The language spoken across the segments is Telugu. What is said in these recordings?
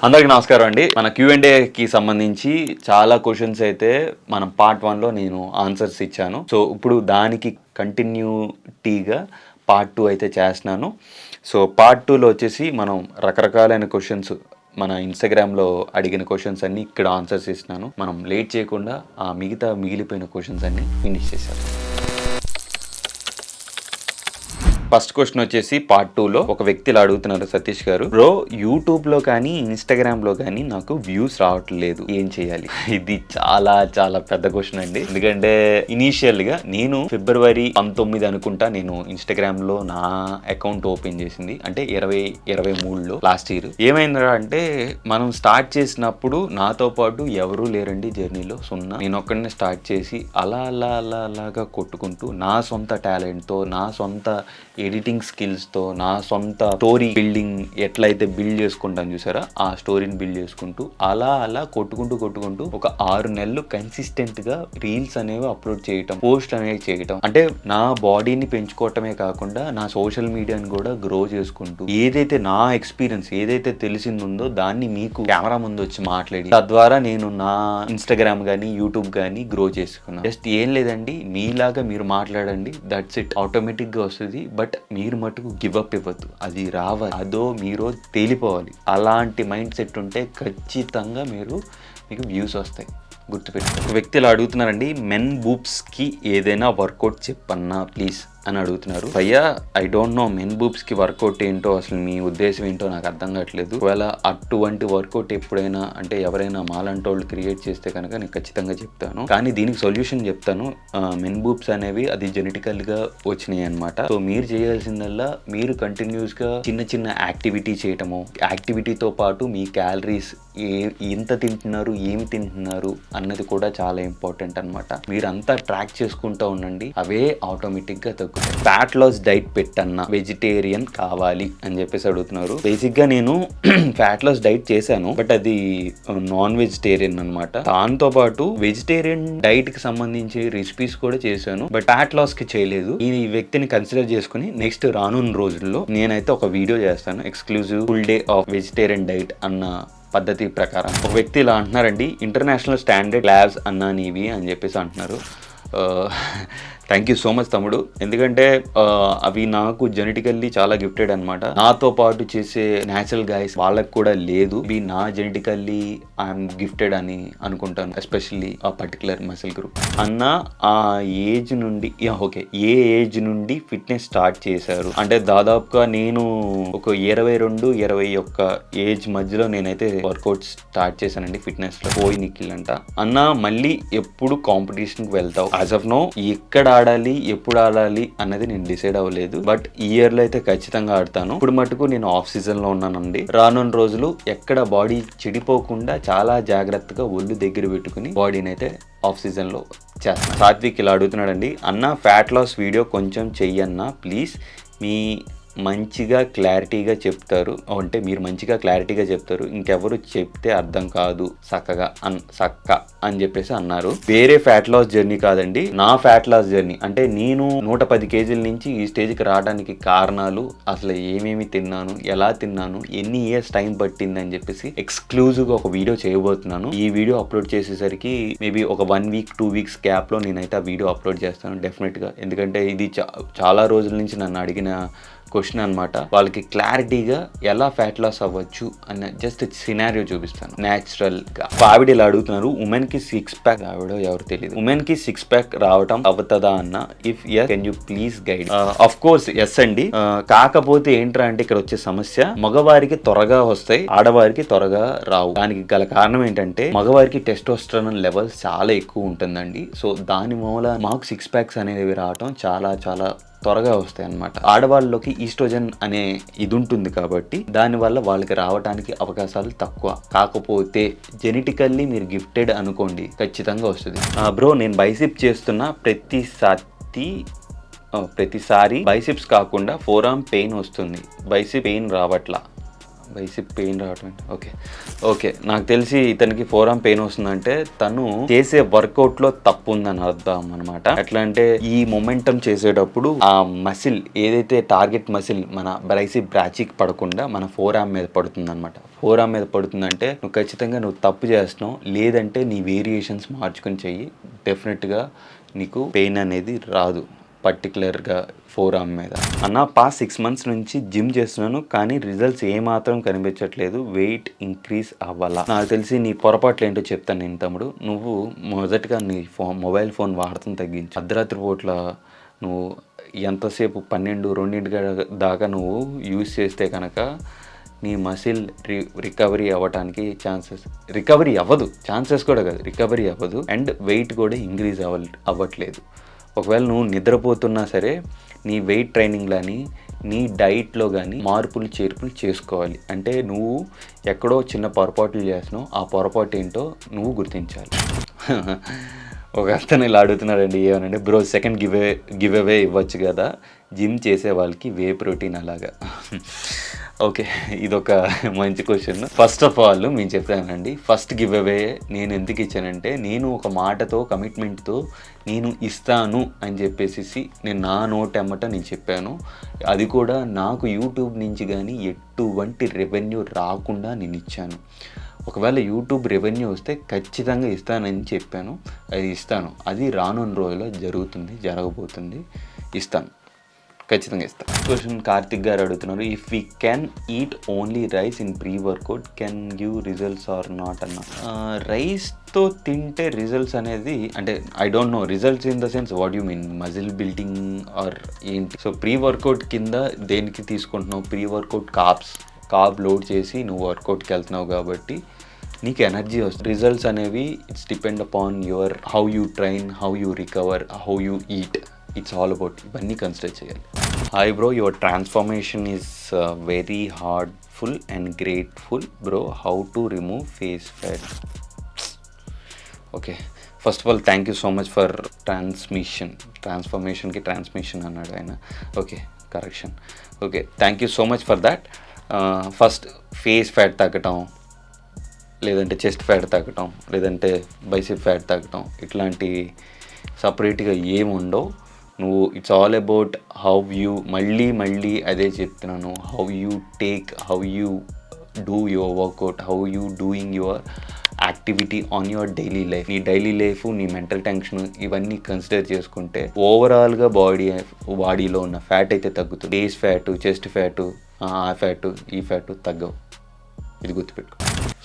అందరికి నమస్కారం అండి. మన Q&Aకి సంబంధించి చాలా క్వశ్చన్స్ అయితే మనం పార్ట్ 1లో నేను ఆన్సర్స్ ఇచ్చాను. సో ఇప్పుడు దానికి కంటిన్యూటీగా పార్ట్ 2 అయితే చేస్తున్నాను. సో పార్ట్ 2లో వచ్చేసి మనం రకరకాలైన క్వశ్చన్స్ మన ఇన్స్టాగ్రామ్లో అడిగిన క్వశ్చన్స్ అన్ని ఇక్కడ ఆన్సర్స్ ఇస్తున్నాను. మనం లేట్ చేయకుండా ఆ మిగిలిపోయిన క్వశ్చన్స్ అన్ని ఫినిష్ చేశారు. ఫస్ట్ క్వశ్చన్ వచ్చేసి పార్ట్ 2లో ఒక వ్యక్తిలా అడుగుతున్నారు, సతీష్ గారు. బ్రో, యూట్యూబ్లో కానీ ఇన్స్టాగ్రామ్లో కానీ నాకు వ్యూస్ రావట్లేదు, ఏం చేయాలి? ఇది చాలా చాలా పెద్ద క్వశ్చన్ అండి. ఎందుకంటే ఇనీషియల్గా నేను ఫిబ్రవరి 19 అనుకుంటా నేను ఇన్స్టాగ్రామ్లో నా అకౌంట్ ఓపెన్ చేసింది. అంటే 2023లో లాస్ట్ ఇయర్. ఏమైందా అంటే మనం స్టార్ట్ చేసినప్పుడు నాతో పాటు ఎవరూ లేరండి జర్నీలో, సున్నా. నేను ఒక్కడనే స్టార్ట్ చేసి అలాగా కొట్టుకుంటూ నా సొంత టాలెంట్తో, నా సొంత ఎడిటింగ్ స్కిల్స్తో, నా సొంత స్టోరీ బిల్డింగ్ ఎట్లయితే బిల్డ్ చేసుకుంటాను చూసారా, ఆ స్టోరీని బిల్డ్ చేసుకుంటూ అలా కొట్టుకుంటూ ఒక 6 నెలలు కన్సిస్టెంట్గా రీల్స్ అనేవి అప్లోడ్ చేయటం, పోస్ట్ అనేవి చేయటం. అంటే నా బాడీని పెంచుకోవటమే కాకుండా నా సోషల్ మీడియాని కూడా గ్రో చేసుకుంటూ ఏదైతే నా ఎక్స్పీరియన్స్ ఏదైతే తెలిసిందో దాన్ని మీకు కెమెరా ముందు వచ్చి మాట్లాడి తద్వారా నేను నా ఇన్స్టాగ్రామ్ కానీ యూట్యూబ్ కానీ గ్రో చేసుకున్నాను. జస్ట్ ఏం లేదండి, మీలాగా మీరు మాట్లాడండి, దట్స్ ఇట్. ఆటోమేటిక్గా వస్తుంది. బట్ మీరు మటుకు గివప్ ఇవ్వద్దు, అది రావాలి, అదో మీరో తేలిపోవాలి. అలాంటి మైండ్ సెట్ ఉంటే ఖచ్చితంగా మీకు వ్యూస్ వస్తాయి, గుర్తుపెట్టుకో. ఒక వ్యక్తి ఇలా అడుగుతున్నారండి, మెన్ బూబ్స్కి ఏదైనా వర్కౌట్ చెప్పన్నా ప్లీజ్ అని అడుగుతున్నారు. అయ్యా, ఐ డోంట్ నో మెన్ బూబ్స్కి వర్కౌట్ ఏంటో, అసలు మీ ఉద్దేశం ఏంటో నాకు అర్థం కావట్లేదు. ఒకవేళ అటువంటి వర్కౌట్ ఎప్పుడైనా అంటే ఎవరైనా మాలాంటి వాళ్ళు క్రియేట్ చేస్తే కనుక నేను ఖచ్చితంగా చెప్తాను. కానీ దీనికి సొల్యూషన్ చెప్తాను. మెన్ బూబ్స్ అనేవి అది జెనెటికల్గా వచ్చినాయి అనమాట. సో మీరు చేయాల్సిందల్లా మీరు కంటిన్యూస్గా చిన్న యాక్టివిటీ చేయటము, యాక్టివిటీతో పాటు మీ క్యాలరీస్ ఎంత తింటున్నారు, ఏమి తింటున్నారు అన్నది కూడా చాలా ఇంపార్టెంట్ అనమాట. మీరంతా ట్రాక్ చేసుకుంటూ ఉండండి, అవే ఆటోమేటిక్గా తగ్గుతాయి. ఫ్యాట్ లాస్ డైట్ పెట్టన్నా వెజిటేరియన్ కావాలి అని చెప్పేసి అడుగుతున్నారు. బేసిక్గా నేను ఫ్యాట్ లాస్ డైట్ చేశాను, బట్ అది నాన్ వెజిటేరియన్ అనమాట. దాంతో పాటు వెజిటేరియన్ డైట్ కి సంబంధించి రెసిపీస్ కూడా చేశాను, బట్ ఫ్యాట్ లాస్ కి చేయలేదు. ఈ వ్యక్తిని కన్సిడర్ చేసుకుని నెక్స్ట్ రానున్న రోజుల్లో నేనైతే ఒక వీడియో చేస్తాను, exclusive full day of vegetarian diet అన్న పద్ధతి ప్రకారం. ఒక వ్యక్తి ఇలా అంటున్నారండి, ఇంటర్నేషనల్ స్టాండర్డ్ ల్యాబ్స్ అన్నా నీవి అని చెప్పేసి అంటున్నారు. థ్యాంక్ యూ సో మచ్ తమ్ముడు. ఎందుకంటే అవి నాకు జెనెటికల్లీ చాలా గిఫ్టెడ్ అనమాట. నాతో పాటు చేసే న్యాచురల్ గైస్ వాళ్ళకి కూడా లేదు. ఇవి నా జెనెటికల్లీ ఐఎమ్ గిఫ్టెడ్ అని అనుకుంటాను, ఎస్పెషల్లీ ఆ పర్టికులర్ మసిల్ గ్రూప్. అన్న ఆ ఏజ్ నుండి ఓకే, ఏ ఏజ్ నుండి ఫిట్నెస్ స్టార్ట్ చేశారు అంటే దాదాపుగా నేను ఒక 22-21 ఏజ్ మధ్యలో నేనైతే వర్కౌట్ స్టార్ట్ చేశానండి ఫిట్నెస్ లో. పోయి నిఖిల్ అంట. అన్న మళ్ళీ ఎప్పుడు కాంపిటీషన్ కి వెళ్తావు? యాజ్ ఆఫ్ నో ఎక్కడ ఆడాలి, ఎప్పుడు ఆడాలి అన్నది నేను డిసైడ్ అవ్వలేదు, బట్ ఈ ఇయర్ లో అయితే ఖచ్చితంగా ఆడతాను. ఇప్పుడు మటుకు నేను ఆఫ్ సీజన్ లో ఉన్నానండి. రానున్న రోజులు ఎక్కడ బాడీ చెడిపోకుండా చాలా జాగ్రత్తగా ఒళ్ళు దగ్గర పెట్టుకుని బాడీని అయితే ఆఫ్ సీజన్ లో చేస్తాను. సాత్విక్ ఇలా అడుగుతున్నాడండి, అన్న ఫ్యాట్ లాస్ వీడియో కొంచెం చెయ్యన్నా ప్లీజ్, మీ మంచిగా క్లారిటీగా చెప్తారు అంటే మీరు మంచిగా క్లారిటీగా చెప్తారు, ఇంకెవరు చెప్తే అర్థం కాదు చక్కగా అని చెప్పేసి అన్నారు. వేరే ఫ్యాట్ లాస్ జర్నీ కాదండి, నా ఫ్యాట్ లాస్ జర్నీ. అంటే నేను 110 కేజీల నుంచి ఈ స్టేజ్కి రావడానికి కారణాలు, అసలు ఏమేమి తిన్నాను, ఎలా తిన్నాను, ఎన్ని ఇయర్స్ టైం పట్టింది అని చెప్పేసి ఎక్స్క్లూజివ్గా ఒక వీడియో చేయబోతున్నాను. ఈ వీడియో అప్లోడ్ చేసేసరికి మేబీ ఒక 1 వీక్ 2 వీక్స్ గ్యాప్లో నేనైతే ఆ వీడియో అప్లోడ్ చేస్తాను డెఫినెట్గా. ఎందుకంటే ఇది చాలా రోజుల నుంచి నన్ను అడిగిన క్వశ్చన్ అనమాట. వాళ్ళకి క్లారిటీగా ఎలా ఫ్యాట్ లాస్ అవ్వచ్చు అన్న జస్ట్ సినారియో చూపిస్తాను న్యాచురల్ గా. ఆవిడ ఇలా అడుగుతున్నారు, ఉమెన్ కి 6 ప్యాక్, ఆవిడ ఎవరు తెలియదు, ఉమెన్ కి 6 ప్యాక్ రావటం అవుతుందా అన్న? If yes can you please guide? Of course yes అండి. కాకపోతే ఏంట్రా అంటే ఇక్కడ వచ్చే సమస్య, మగవారికి త్వరగా వస్తాయి, ఆడవారికి త్వరగా రావు. దానికి గల కారణం ఏంటంటే మగవారికి టెస్టోస్టెరాన్ లెవెల్స్ చాలా ఎక్కువ ఉంటుందండి. సో దాని మూల మాకు 6 ప్యాక్స్ అనేవి రావటం చాలా త్వరగా వస్తాయి అన్నమాట. ఆడవాళ్ళలోకి ఈస్ట్రోజన్ అనే ఇది ఉంటుంది కాబట్టి దానివల్ల వాళ్ళకి రావడానికి అవకాశాలు తక్కువ. కాకపోతే జెనెటికల్లీ మీరు గిఫ్టెడ్ అనుకోండి, ఖచ్చితంగా వస్తుంది. బ్రో, నేను బైసిప్ చేస్తున్న ప్రతిసారి బైసిప్స్ కాకుండా ఫోర్ ఆర్మ్ పెయిన్ వస్తుంది, బైసిప్ పెయిన్ రావట్లా, బైసిప్ పెయిన్ రావటం. ఓకే నాకు తెలిసి ఇతనికి ఫోర్ ఆర్మ్ పెయిన్ వస్తుందంటే తను చేసే వర్కౌట్లో తప్పు ఉందని అర్థం అనమాట. ఎట్లా అంటే ఈ మొమెంటం చేసేటప్పుడు ఆ మసిల్ ఏదైతే టార్గెట్ మసిల్ మన బైసిప్ బ్రాచిక్ పడకుండా మన ఫోర్ ఆర్మ్ మీద పడుతుంది అనమాట. ఫోర్ ఆర్మ్ మీద పడుతుందంటే నువ్వు ఖచ్చితంగా తప్పు చేస్తున్నావు, లేదంటే నీ వేరియేషన్స్ మార్చుకొని చెయ్యి, డెఫినెట్గా నీకు పెయిన్ అనేది రాదు, పర్టికులర్గా ఫోర్ ఆర్మ్ మీద. అన్న పాస్ట్ 6 months నుంచి జిమ్ చేస్తున్నాను, కానీ రిజల్ట్స్ ఏమాత్రం కనిపించట్లేదు, వెయిట్ ఇంక్రీజ్ అవ్వాలా? నాకు తెలిసి నీ పొరపాట్లు ఏంటో చెప్తాను నేను తమ్ముడు. నువ్వు మొదటగా నీ మొబైల్ ఫోన్ వాడటం తగ్గించు. అర్ధరాత్రి పూట్ల నువ్వు ఎంతసేపు 12-2 దాకా నువ్వు యూజ్ చేస్తే కనుక నీ మసిల్ రికవరీ అవ్వటానికి రికవరీ అవ్వదు అండ్ వెయిట్ కూడా ఇంక్రీజ్ అవ్వట్లేదు. ఒకవేళ నువ్వు నిద్రపోతున్నా సరే నీ వెయిట్ ట్రైనింగ్ కానీ నీ డైట్లో కానీ చేర్పులు చేసుకోవాలి. అంటే నువ్వు ఎక్కడో చిన్న పొరపాట్లు చేస్తున్నావు, ఆ పొరపాటు ఏంటో నువ్వు గుర్తించాలి. ఒక అతను ఇలా అడుగుతున్నాడండి, ఏమనంటే బ్రో సెకండ్ గివ్ అవే ఇవ్వచ్చు కదా జిమ్ చేసే వాళ్ళకి వే ప్రోటీన్ అలాగా. ఓకే, ఇదొక మంచి క్వశ్చన్. ఫస్ట్ ఆఫ్ ఆల్ నేను చెప్తానండి, ఫస్ట్ గివ్ అవే నేను ఎందుకు ఇచ్చానంటే, నేను ఒక మాటతో కమిట్మెంట్తో నేను ఇస్తాను అని చెప్పేసి నేను నా నోటెమ్మట నేను చెప్పాను. అది కూడా నాకు యూట్యూబ్ నుంచి కానీ ఎటువంటి రెవెన్యూ రాకుండా నేను ఇచ్చాను. ఒకవేళ యూట్యూబ్ రెవెన్యూ వస్తే ఖచ్చితంగా ఇస్తానని చెప్పాను, అది ఇస్తాను. అది రానున్న రోజుల్లో జరగబోతుంది, ఇస్తాను, ఖచ్చితంగా ఇస్తాను. క్వశ్చన్ కార్తిక్ గారు అడుగుతున్నారు, if we can eat only rice in pre workout can give results or not అన్న. రైస్తో తింటే రిజల్ట్స్ అనేది అంటే I don't know results in the sense what you mean, muscle building or ఏంటి? సో ప్రీ వర్కౌట్ కింద దేనికి తీసుకుంటున్నావు? ప్రీ వర్కౌట్ కార్బ్ లోడ్ చేసి నువ్వు వర్కౌట్కి వెళ్తున్నావు కాబట్టి నీకు ఎనర్జీ వస్తుంది. రిజల్ట్స్ అనేవి it's depend upon your how you train, how you recover, how you eat. It's all about ఇవన్నీ కన్సిడర్ చేయాలి. Hi bro, your transformation is very heartful and grateful bro, how to remove face fat? Okay, first of all thank you so much for ట్రాన్స్ఫర్మేషన్కి ట్రాన్స్మిషన్ అన్నాడు ఆయన. Okay, correction. Okay, thank you so much for that. First face fat తగ్గటం, లేదంటే చెస్ట్ ఫ్యాట్ తగ్గటం, లేదంటే బైసిప్ ఫ్యాట్ తగ్గటం, ఇట్లాంటి సపరేట్గా ఏమి ఉండవు. నువ్వు it's all about how you, మళ్ళీ అదే చెప్తున్నాను, how you do your workout, how you doing your activity on your daily life. నీ డైలీ లైఫ్, నీ మెంటల్ టెన్షన్ ఇవన్నీ కన్సిడర్ చేసుకుంటే ఓవరాల్గా బాడీలో ఉన్న ఫ్యాట్ అయితే తగ్గుతుంది. బేస్ ఫ్యాటు, చెస్ట్ ఫ్యాటు, ఆ ఫ్యాటు ఈ ఫ్యాటు తగ్గవు, ఇది గుర్తుపెట్టుకో.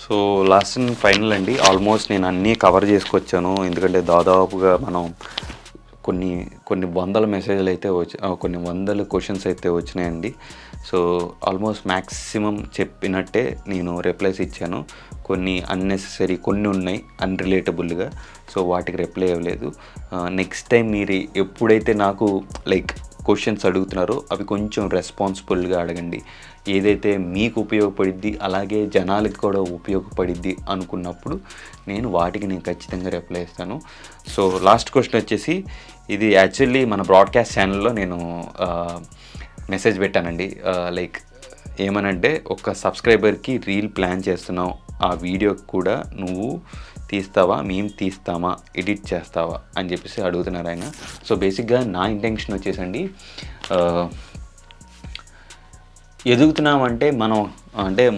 సో లాస్ట్ అండ్ ఫైనల్ అండి, ఆల్మోస్ట్ నేను అన్నీ కవర్ చేసుకొచ్చాను. ఎందుకంటే దాదాపుగా మనం కొన్ని వందల మెసేజ్లు అయితే కొన్ని వందల క్వశ్చన్స్ అయితే వచ్చినాయండి. సో ఆల్మోస్ట్ మ్యాక్సిమం చెప్పినట్టే నేను రిప్లైస్ ఇచ్చాను. కొన్ని అన్నెసెసరీ కొన్ని ఉన్నాయి అన్రిలేటబుల్గా, సో వాటికి రిప్లై ఇవ్వలేదు. నెక్స్ట్ టైం మీరు ఎప్పుడైతే నాకు క్వశ్చన్స్ అడుగుతున్నారో అవి కొంచెం రెస్పాన్సిబుల్గా అడగండి. ఏదైతే మీకు ఉపయోగపడిద్ది అలాగే జనాలకి కూడా ఉపయోగపడిద్ది అనుకున్నప్పుడు నేను ఖచ్చితంగా రిప్లై ఇస్తాను. సో లాస్ట్ క్వశ్చన్ వచ్చేసి, ఇది యాక్చువల్లీ మన బ్రాడ్కాస్ట్ ఛానల్లో నేను మెసేజ్ పెట్టానండి. ఏమనంటే, ఒక సబ్స్క్రైబర్కి రీల్ ప్లాన్ చేస్తున్నావు, ఆ వీడియోకి కూడా నువ్వు తీస్తావా, మేము తీస్తామా, ఎడిట్ చేస్తావా అని చెప్పేసి అడుగుతున్నారు ఆయన. సో బేసిక్గా నా ఇంటెన్షన్ వచ్చేసండి, ఎదుగుతున్నామంటే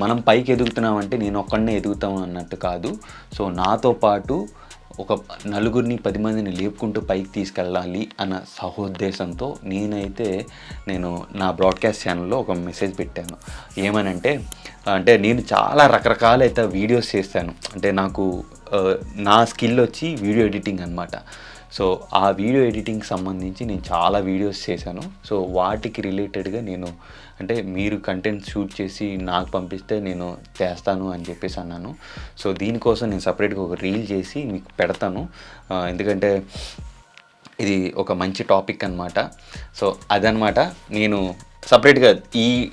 మనం పైకి ఎదుగుతున్నామంటే నేను ఒక్కడనే ఎదుగుతాము అన్నట్టు కాదు. సో నాతో పాటు ఒక నలుగురిని 10 మందిని లేపుకుంటూ పైకి తీసుకెళ్ళాలి అన్న సహోద్దేశంతో నేను నా బ్రాడ్కాస్ట్ ఛానల్లో ఒక మెసేజ్ పెట్టాను. ఏమనంటే, నేను చాలా రకరకాలైతే వీడియోస్ చేస్తాను. నాకు నా స్కిల్ వచ్చి వీడియో ఎడిటింగ్ అనమాట. సో ఆ వీడియో ఎడిటింగ్కి సంబంధించి నేను చాలా వీడియోస్ చేశాను. సో వాటికి రిలేటెడ్గా మీరు కంటెంట్ షూట్ చేసి నాకు పంపిస్తే నేను చేస్తాను అని చెప్పేసి అన్నాను. సో దీనికోసం నేను సపరేట్గా ఒక రీల్ చేసి మీకు పెడతాను, ఎందుకంటే ఇది ఒక మంచి టాపిక్ అనమాట. సో అదనమాట, నేను సపరేట్గా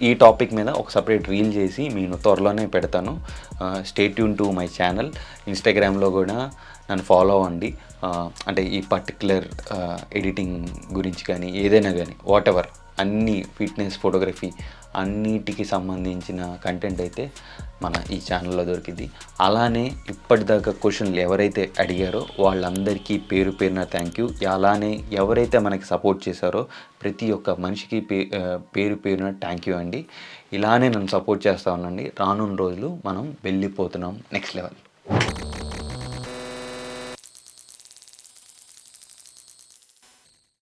ఈ టాపిక్ మీద ఒక సపరేట్ రీల్ చేసి నేను త్వరలోనే పెడతాను. Stay tune to my channel. ఇన్స్టాగ్రామ్లో కూడా నన్ను ఫాలో అవ్వండి. ఈ పర్టిక్యులర్ ఎడిటింగ్ గురించి కానీ ఏదైనా కానీ వాట్ ఎవర్ అన్నీ ఫిట్నెస్, ఫోటోగ్రఫీ అన్నిటికి సంబంధించిన కంటెంట్ అయితే మన ఈ ఛానల్లో దొరికింది. అలానే ఇప్పటిదాకా క్వశ్చన్లు ఎవరైతే అడిగారో వాళ్ళందరికీ పేరు పేరున థ్యాంక్ యూ. అలానే ఎవరైతే మనకి సపోర్ట్ చేశారో ప్రతి ఒక్క మనిషికి పేరు పేరున థ్యాంక్ యూ అండి. ఇలానే నన్ను సపోర్ట్ చేస్తూ ఉండండి. రానున్న రోజులు మనం వెళ్ళిపోతున్నాం నెక్స్ట్ లెవెల్.